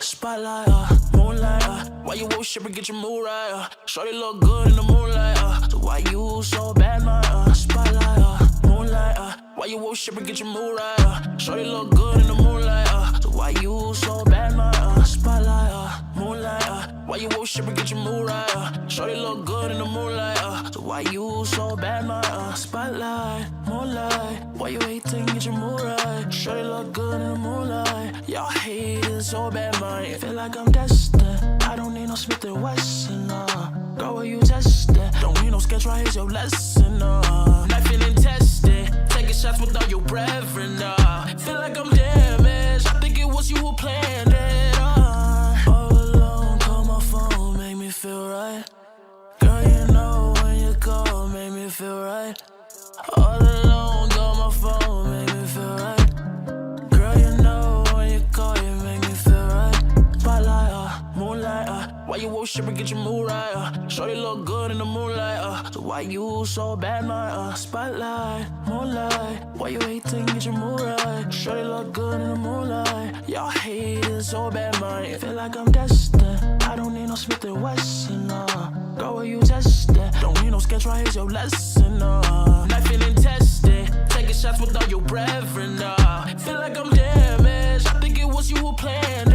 Spotlight, moonlight, why you worship and get your mood right, shorty look good in the moonlight, so why you so bad, my, spotlight, moonlight, why you worship and get your mood right, shorty look good in the moonlight, so why you so bad, my, spotlight, moonlight, why you worship and get your mood right, shorty look good in the moonlight, so why you so bad, my, spotlight, moonlight, why you hating, get your mood right, shorty look good in the moonlight, y'all hate it so bad, man, feel like I'm destined, I don't need no Smith & Wesson, girl, will you test it, don't need no sketch, right, here's your lesson, knife and tested, taking shots with all your brethren, feel like I'm damaged, I think it was you who planned it, all alone, call my phone, make me feel right, girl, you know when you call, make me feel right, all alone, call my phone, make me feel right, girl, you know when you call, you make me feel right, spotlight, moonlight, why you worship and get your mood right, shorty look good in the moonlight, so why you so bad, my, spotlight, moonlight, why you hating, get your mood right, shorty look good in the moonlight, y'all hate it so bad, man, feel like I'm destined, I don't need no Smith & Wesson, girl, will you test it, don't need no sketch, right, here's your lesson, knife and tested, taking shots with all your brethren, feel like I'm damaged, I think it was you who planned